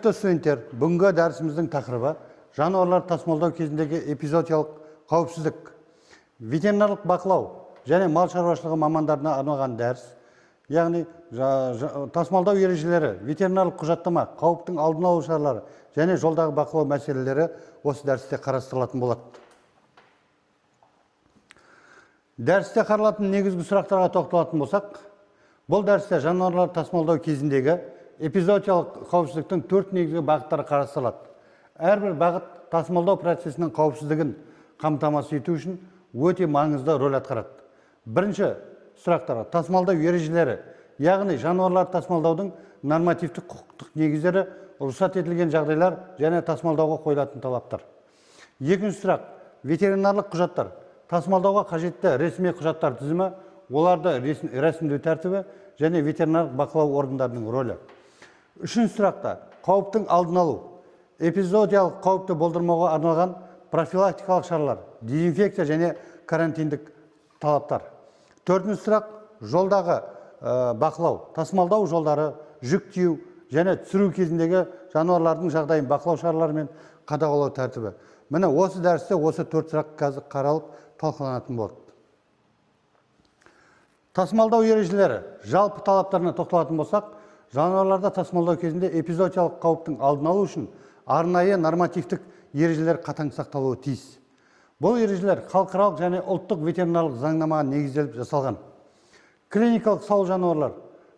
Студенттер, бүгінгі дәрісіміздің тақырыбы жануарлар тасымалдау кезіндегі эпизоотиялық қауіпсіздік. Ветеринарлық бақылау және мал шаруашылығы мамандарына арналған дәріс. Яғни тасымалдау ережелері, ветеринарлық құжаттама, қауіптің алдын алу шаралары және жолдағы бақылау мәселелері осы дәрісте қарастырылатын болады. Дәрісте қаралатын негізгі сұрақтарға тоқталатын болсақ, бұл дәрісте жануарлар тасымалдау кезіндегі эпизоотиялық қауіпсіздіктің 4 негізгі бағыттары қарастырылады. Әрбір бағыт тасымалдау процесінің қауіпсіздігін қамтамасыз ету үшін өте маңызды рөл атқарады. Бірінші сұрақтарға тасымалдау ережелері, яғни жануарлар тасымалдаудың нормативтік құқықтық негіздері, рұқсат етілген жағдайлар және тасымалдауға қойылатын талаптар. Екінші сұрақ ветеринарлық құжаттар. Тасымалдауға қажетті ресми құжаттар тізімі, оларды рәсімдеу тәртібі және ветеринарлық бақылау органдарының рөлі. Үшінші сұрақта қауіптің алдын алу. Эпизоотиялық қауіпті болдырмауға арналған профилактикалық шаралар, дезинфекция және карантиндік талаптар. Төртінші сұрақ жолдағы бақылау, тасымалдау жолдары, жүк тиеу және түсіру кезіндегі жануарлардың жағдайын бақылау шаралары мен қадағалау тәртібі. Міне осы дәрісте осы 4 сұрақ қазір қаралып талқыланатын болады. Тасымалдау ережелері, жалпы талаптарына тоқталатын болсақ, жануарларды тасымалдау кезінде эпизоотиялық қауіптің алдын алу үшін арнайы нормативтік ережелер қатаң сақталуы тиіс. Бұл ережелер халықаралық және ұлттық ветеринарлық заңнамаға негізделіп жасалған. Клиникалық сау жануарлар.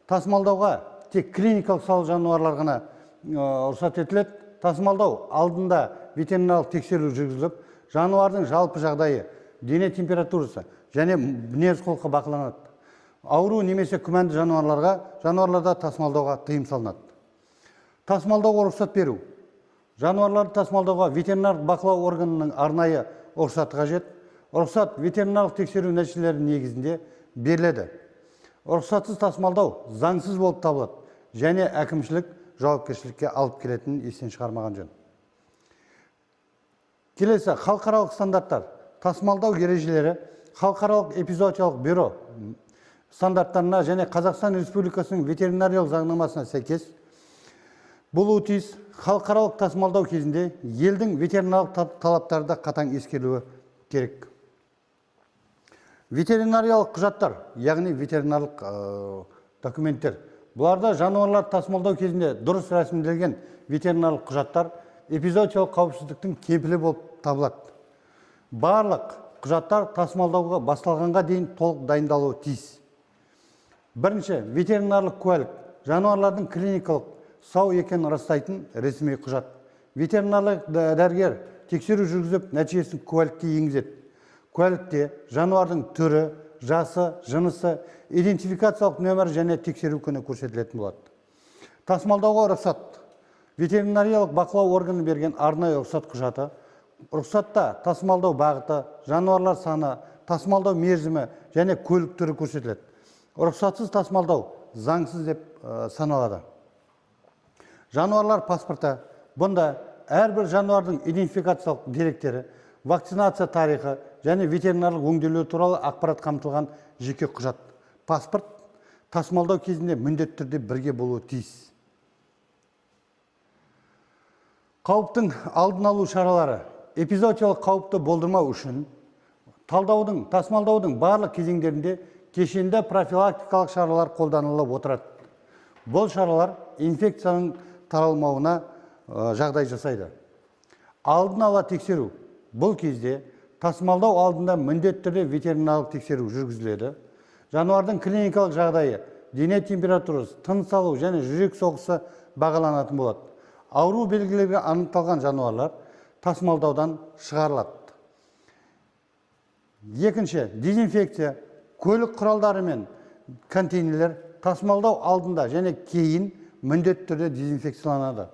Тасымалдауға тек клиникалық сау жануарлар ғана рұқсат етіледі. Тасымалдау алдында ветеринарлық тексеру жүргізіліп, жануардың жалпы жағдайы, дене температурасы және мінез-құлқы бақыланады. Ауру немесе күмәнді жануарларда тасымалдауға тыйым салынады. Тасымалдауға рұқсат беру. Жануарларды тасымалдауға ветеринарлық бақылау органының арнайы рұқсаты қажет. Рұқсат ветеринарлық тексеру нәтижелері негізінде беріледі. Рұқсатсыз тасымалдау заңсыз болып табылады және әкімшілік жауапкершілікке алып келетінін естен шығармаған жөн. Келесі халықаралық стандарттар. Тасымалдау ережелері халықаралық эпизоотиялық бюро стандарттарына және Қазақстан Республикасының ветеринариялық заңнамасына сәйкес болуы тиіс. Халықаралық тасымалдау кезінде елдің ветеринарлық талаптары да қатаң ескерілуі керек. Ветеринариялық құжаттар, яғни ветеринарлық документтер. Бұларда жануарлар тасымалдау кезінде дұрыс рәсімделген ветеринарлық құжаттар эпизоотиялық қауіпсіздіктің кепілі болып табылады. Барлық құжаттар тасымалдауға басталғанға дейін толық дайындалуы тиіс. Бірінші, ветеринарлық куәлік. Жануарлардың клиникалық сау екенін растайтын ресми құжат. Ветеринарлық дәрігер тексеру жүргізіп, нәтижесін куәлікке енгізеді. Куәлікте жануардың түрі, жасы, жынысы, идентификациялық нөмір және тексеру күні көрсетілетін болады. Тасымалдауға рұқсат. Ветеринариялық бақылау органы берген арнайы рұқсат құжаты. Рұқсатта тасымалдау бағыты, жануарлар саны, тасымалдау мерзімі және көлік түрі көрсетіледі. Рұқсатсыз тасымалдау заңсыз деп саналады. Жануарлар паспорты. Бұнда әрбір жануардың идентификациялық деректері, вакцинация тарихы және ветеринарлық өңделуі туралы ақпарат қамтылған жеке құжат. Паспорт тасымалдау кезінде міндетті түрде бірге болуы тиіс. Қауіптің алдын алу шаралары. Эпизоотиялық қауіпті болдырмау үшін тасымалдаудың барлық кезеңдерінде кешенді профилактикалық шаралар қолданылып отырады. Бұл шаралар инфекцияның таралмауына жағдай жасайды. Алдын ала тексеру. Бұл кезде тасымалдау алдында міндетті түрде ветеринарлық тексеру жүргізіледі. Жануардың клиникалық жағдайы, дене температурасы, тыныс алу және жүрек соғысы бағаланатын болады. Ауру белгілері анықталған жануарлар тасымалдаудан шығарылады. Екінші, дезинфекция. Көлік құралдары мен контейнерлер тасымалдау алдында және кейін міндетті түрде дезинфекцияланады.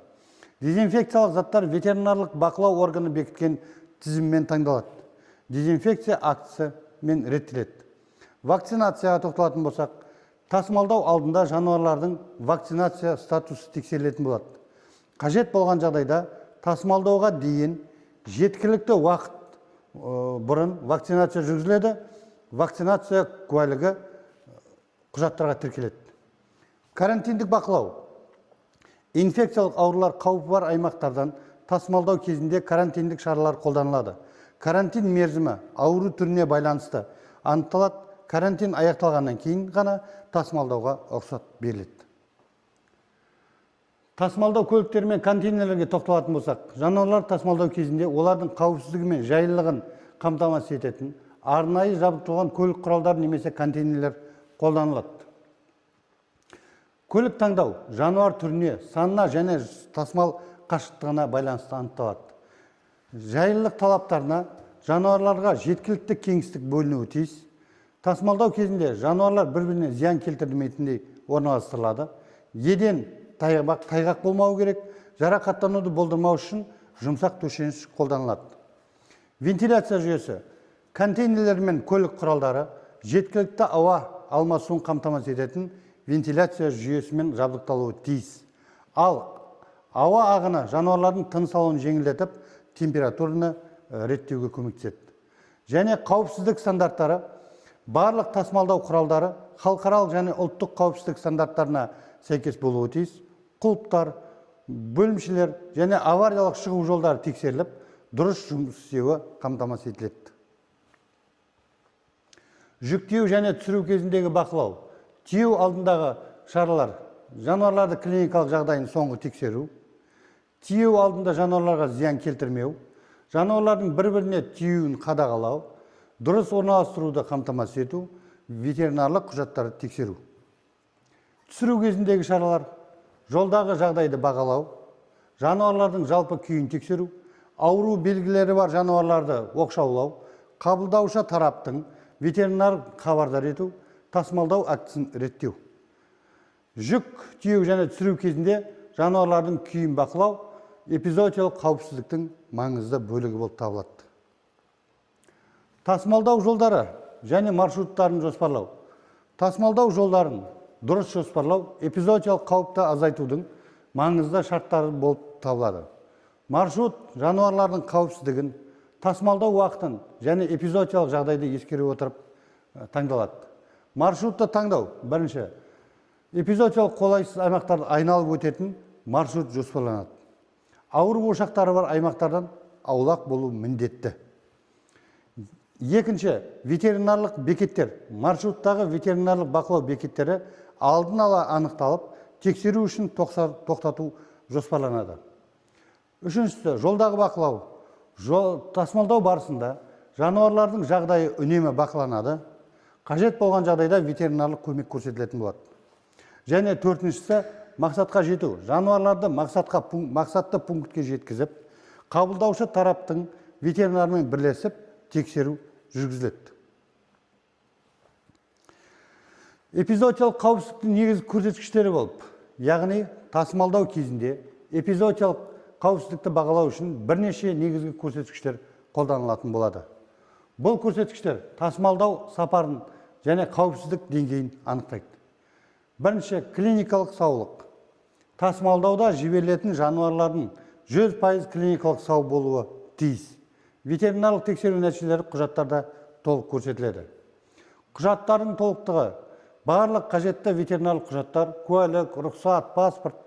Дезинфекциялық заттар ветеринарлық бақылау органы бекіткен тізіммен таңдалады. Дезинфекция актісі мен реттеледі. Вакцинацияға тоқталатын болсақ, тасымалдау алдында жануарлардың вакцинация статусы тексерілетін болады. Қажет болған жағдайда тасымалдауға дейін жеткілікті уақыт бұрын вакцинация жүргізіледі. Вакцинация куәлігі құжаттарға тіркеледі. Карантиндік бақылау. инфекциялық аурулар қаупі бар аймақтардан тасымалдау кезінде карантиндік шаралар қолданылады. Карантин мерзімі ауру түріне байланысты анықталады. Карантин аяқталғаннан кейін ғана тасымалдауға рұқсат беріледі. Тасымалдау көліктері мен контейнерлерге тоқталатын болсақ, жануарлар тасымалдау кезінде олардың қауіпсіздігі мен жайлылығын қамтамасыз ететін арнайы жабдықталған көлік құралдары немесе контейнерлер қолданылады. Көлік таңдау жануар түріне, санына және тасымал қашықтығына байланысты анықталады. Жайлылық талаптарына жануарларға жеткілікті кеңістік бөлінуі тиіс. Тасымалдау кезінде жануарлар бір-біріне зиян келтірмейтіндей орналастырылады. Еден тайғақ болмау керек, жарақаттануды болдырмау үшін жұмсақ төсеніш қолданылады. Вентиляция жүйесі контейнерлер мен көлік құралдары жеткілікті ауа алмасуын қамтамасыз ететін вентиляция жүйесімен жабдықталуы тиіс. Ал ауа ағыны жануарлардың тыныс алуын жеңілдетіп, температураны реттеуге көмектеседі. Және қауіпсіздік стандарттары барлық тасымалдау құралдары халықаралық және ұлттық қауіпсіздік стандарттарына сәйкес болуы тиіс. Құлыптар, бөлімшелер және авариялық шығу жолдары тексеріліп, дұрыс жұмыс істеуі қамтамасыз етіледі. Жүктеу және түсіру кезіндегі бақылау, тиеу алдындағы шаралар, жануарларды клиникалық жағдайын соңғы тексеру, тиеу алдында жануарларға зиян келтірмеу, жануарлардың бір-біріне тиюін қадағалау, дұрыс орналастыруды қамтамасыз ету, ветеринарлық құжаттарды тексеру. Түсіру кезіндегі шаралар, жолдағы жағдайды бағалау, жануарлардың жалпы күйін тексеру, ауру белгілері бар жануарларды оқшаулау, қабылдаушы тараптың ветеринар хабардар ету, тасымалдау актісін реттеу. Жүк тиеу және түсіру кезінде жануарлардың күйін бақылау эпизоотиялық қауіпсіздіктің маңызды бөлігі болып табылады. Тасымалдау жолдары және маршруттарын жоспарлау. Тасымалдау жолдарын дұрыс жоспарлау эпизоотиялық қауіпті азайтудың маңызды шарттары болып табылады. Маршрут жануарлардың қауіпсіздігін, тасымалдау уақытын және эпизоотиялық жағдайды ескере отырып таңдалады. Маршрутты таңдау бірінші. Эпизоотиялық қолайсыз аймақтарды айналып өтетін маршрут жоспарланады. Ауру ошақтары бар аймақтардан аулақ болу міндетті. Екінші, ветеринарлық бекеттер. Маршруттағы ветеринарлық бақылау бекеттері алдын ала анықталып, тексеру үшін тоқтату жоспарланады. Үшіншісі, жолдағы бақылау. Тасымалдау барысында жануарлардың жағдайы үнемі бақыланады. Қажет болған жағдайда ветеринарлық көмек көрсетілетін болады. Және төртіншісі, мақсатқа жету. Жануарларды мақсатты пунктке жеткізіп, қабылдаушы тараптың ветеринармен бірлесіп тексеру жүргізіледі. Эпизоотиялық қауіпсіздіктің негізгі көрсеткіштері болып, яғни тасымалдау кезінде эпизоотиялық қауіпсіздікті бағалау үшін бірнеше негізгі көрсеткіштер қолданылатын болады. Бұл көрсеткіштер тасымалдау сапарын және қауіпсіздік деңгейін анықтайды. Бірінші, клиникалық саулық. Тасымалдауда жіберілетін жануарлардың 100% клиникалық сау болуы тиіс. Ветеринарлық тексеру нәтижелері құжаттарда толық көрсетіледі. Құжаттардың толықтығы барлық қажетті ветеринарлық құжаттар, куәлік, рұқсат, паспорт,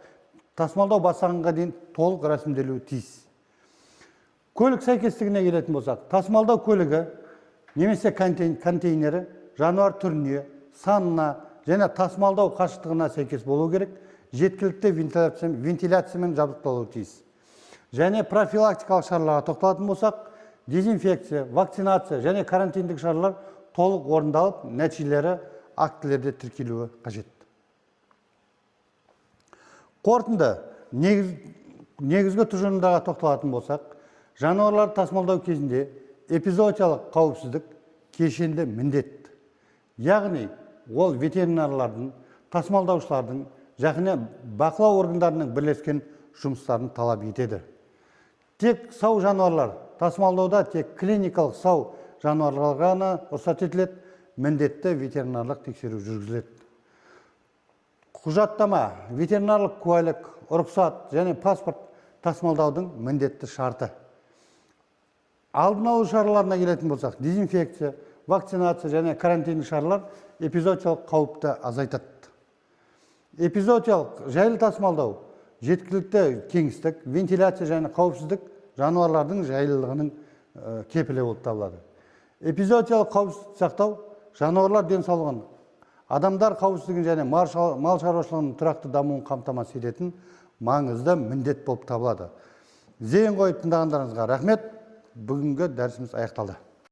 тасымалдау басталғанға дейін толық рәсімделуі тиіс. Көлік сәйкестігіне келетін болсақ, тасымалдау көлігі немесе контейнері жануар түріне, санына және тасымалдау қашықтығына сәйкес болу керек, жеткілікті вентиляциямен жабдықталуы тиіс. Және профилактикалық шараларға тоқталатын болсақ, дезинфекция, вакцинация және карантиндік шаралар толық орындалып, нәтижелері актілерде тіркелуі қажет. Қорытынды, негізгі тұжырымдарға тоқталатын болсақ, жануарларды тасымалдау кезінде эпизоотиялық қауіпсіздік кешенді міндет. Яғни, ол ветеринарлардың, тасымалдаушылардың және бақылау органдарының бірлескен жұмыстарын талап етеді. Тек сау жануарлар тасымалдауда тек клиникалық сау жануарларға ғана рұқсат етіледі, міндетті ветеринарлық тексеру жүргізіледі. Құжаттама, ветеринарлық куәлік, рұқсат және паспорт тасымалдаудың міндетті шарты. Алдын алу шараларына келетін болсақ, дезинфекция, вакцинация және карантиндік шаралар эпизоотиялық қауіпті азайтады. Эпизоотиялық жайлы тасымалдау жеткілікті кеңістік, вентиляция және қауіпсіздік жануарлардың жайлылығының кепілі болып табылады. Эпизоотиялық қауіпсіздікті сақтау жануарлар денсаулығын, адамдар қауіпсіздігін және мал шаруашылығының тұрақты дамуын қамтамасыз ететін маңызды міндет болып табылады. Зейін қойып тыңдағандарыңызға рахмет. Бүгінгі дәрісіміз аяқталды.